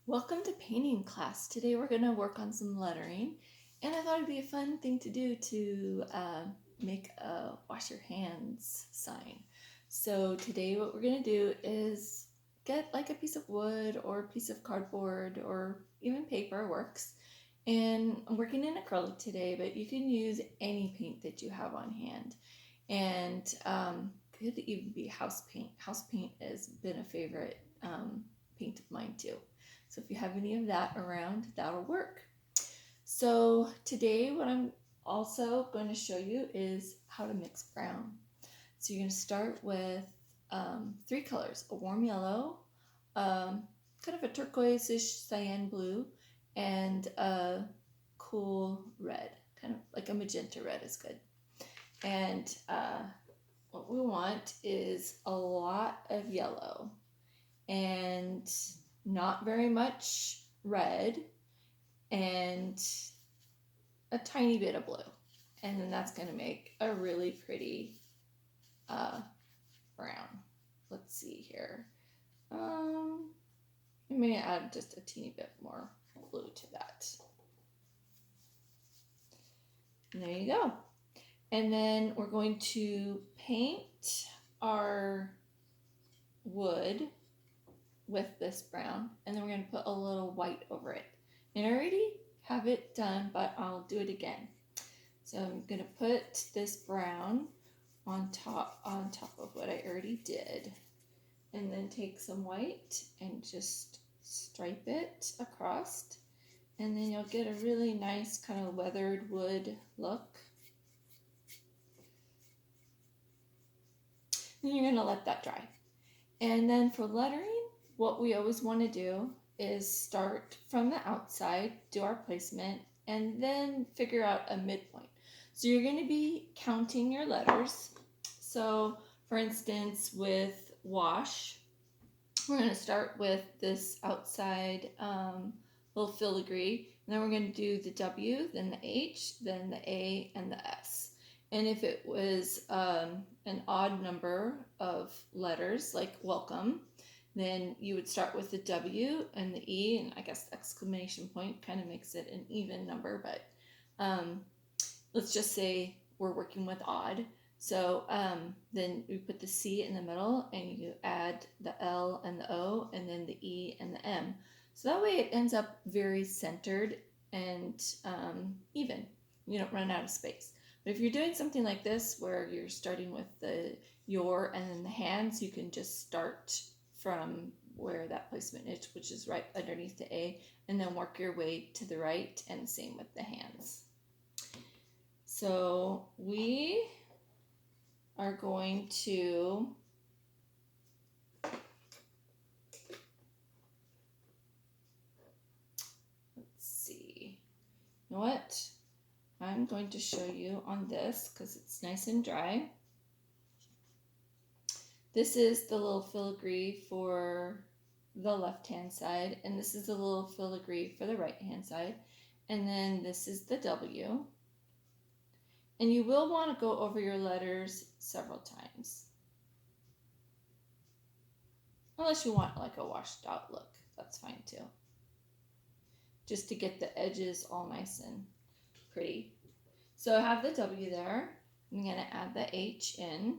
Welcome to painting class. Today we're going to work on some lettering, and I thought it'd be a fun thing to do to make a wash your hands sign. So today what we're going to do is get like a piece of wood or a piece of cardboard or even paper works. And I'm working in acrylic today, but you can use any paint that you have on hand. And could even be house paint. House paint has been a favorite paint of mine too. So if you have any of that around, that'll work. So today what I'm also going to show you is how to mix brown. So you're going to start with 3 colors, a warm yellow, kind of a turquoise-ish cyan blue, and a cool red, kind of like a magenta red is good. And what we want is a lot of yellow and not very much red and a tiny bit of blue. And then that's going to make a really pretty brown. Let's see here. I'm going to add just a teeny bit more blue to that. And there you go. And then we're going to paint our wood with this brown, and then we're going to put a little white over it. And I already have it done, but I'll do it again. So I'm going to put this brown on top of what I already did, and then take some white and just stripe it across, and then you'll get a really nice kind of weathered wood look. And you're going to let that dry. And then for lettering, what we always want to do is start from the outside, do our placement, and then figure out a midpoint. So you're going to be counting your letters. So for instance, with wash, we're going to start with this outside little filigree, and then we're going to do the W, then the H, then the A, and the S. And if it was an odd number of letters, like welcome, then you would start with the W and the E, and I guess the exclamation point kind of makes it an even number, but let's just say we're working with odd. So then we put the C in the middle, and you add the L and the O, and then the E and the M. So that way it ends up very centered and even. You don't run out of space. But if you're doing something like this where you're starting with the your and then the hands, you can just start from where that placement is, which is right underneath the A, and then work your way to the right, and the same with the hands. So we are going to let's see. You know what? I'm going to show you on this because it's nice and dry. This is the little filigree for the left-hand side, and this is the little filigree for the right-hand side, and then this is the W. And you will want to go over your letters several times. Unless you want like a washed out look, that's fine too. Just to get the edges all nice and pretty. So I have the W there. I'm going to add the H in.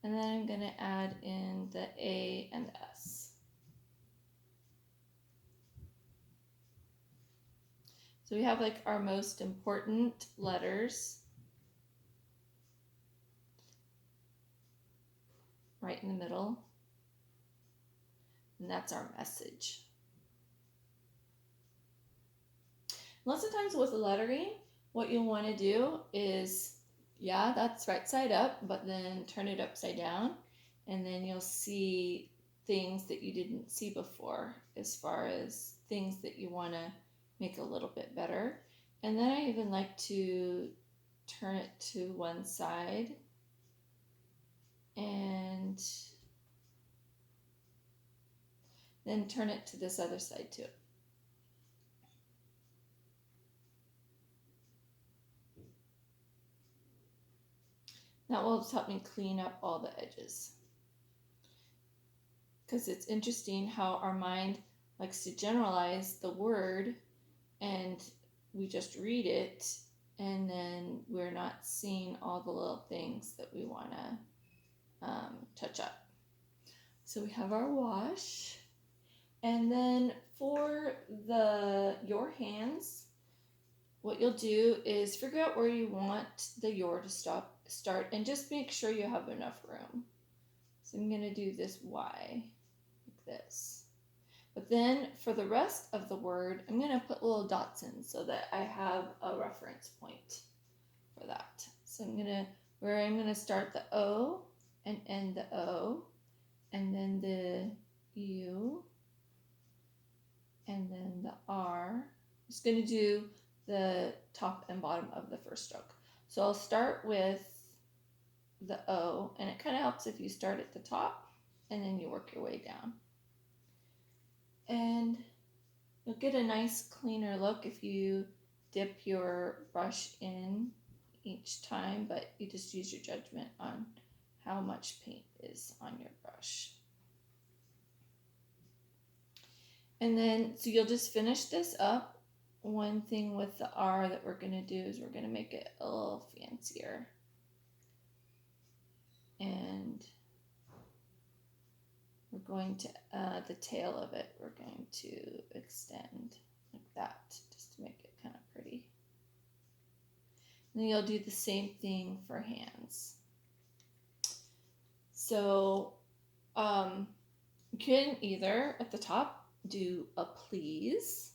And then I'm going to add in the A and the S. So we have like our most important letters right in the middle. And that's our message. Lots of times with lettering, what you'll want to do is, yeah, that's right side up, but then turn it upside down, and then you'll see things that you didn't see before as far as things that you want to make a little bit better. And then I even like to turn it to one side and then turn it to this other side too. That will help me clean up all the edges. Because it's interesting how our mind likes to generalize the word and we just read it and then we're not seeing all the little things that we want to touch up. So we have our wash. And then for your hands, what you'll do is figure out where you want the your to start and just make sure you have enough room. So I'm going to do this Y like this. But then for the rest of the word, I'm going to put little dots in so that I have a reference point for that. So I'm going to start the O and end the O, and then the U, and then the R. I'm just going to do the top and bottom of the first stroke. So I'll start with the O, and it kind of helps if you start at the top and then you work your way down. And you'll get a nice cleaner look if you dip your brush in each time, but you just use your judgment on how much paint is on your brush. And then, so you'll just finish this up. One thing with the R that we're going to do is we're going to make it a little fancier. And we're going to, the tail of it, we're going to extend like that, just to make it kind of pretty. And then you'll do the same thing for hands. So you can either at the top do a please,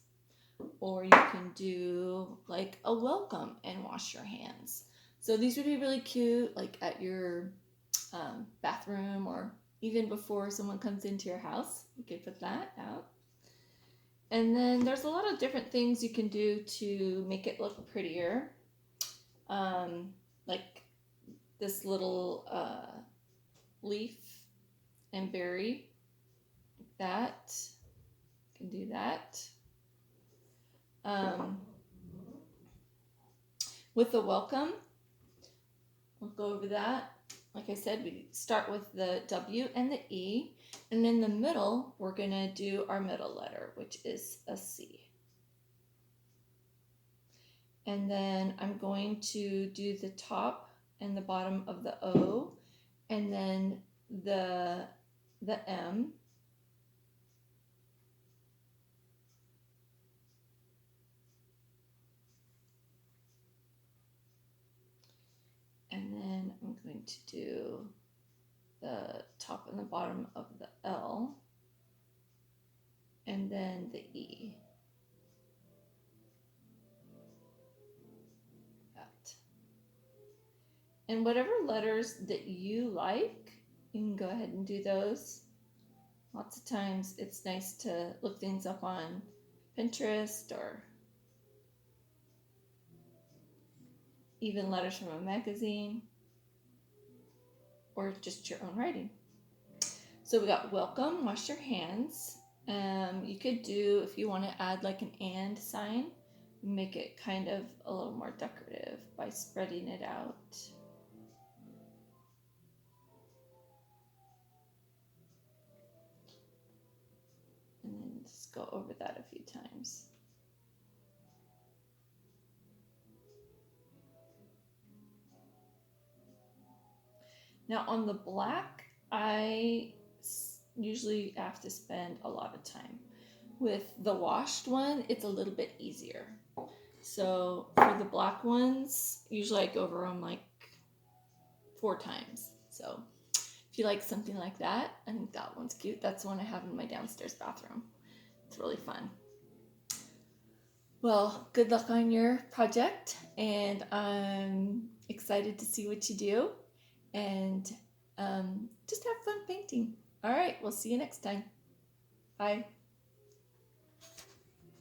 or you can do like a welcome and wash your hands. So these would be really cute, like at your bathroom, or even before someone comes into your house, you could put that out. And then there's a lot of different things you can do to make it look prettier. Like this little leaf and berry, like that. You can do that. With the welcome, we'll go over that. Like I said, we start with the W and the E, and in the middle, we're going to do our middle letter, which is a C. And then I'm going to do the top and the bottom of the O, and then the M. And then I'm going to do the top and the bottom of the L, and then the E. That. And whatever letters that you like, you can go ahead and do those. Lots of times it's nice to look things up on Pinterest or even letters from a magazine or just your own writing. So we got welcome, wash your hands. You could do, if you want to add like an and sign, make it kind of a little more decorative by spreading it out. And then just go over that a few times. Now on the black, I usually have to spend a lot of time. With the washed one, it's a little bit easier. So for the black ones, usually I go over them like 4 times. So if you like something like that, I think that one's cute. That's the one I have in my downstairs bathroom. It's really fun. Well, good luck on your project, and I'm excited to see what you do, and just have fun painting. All right, we'll see you next time. Bye.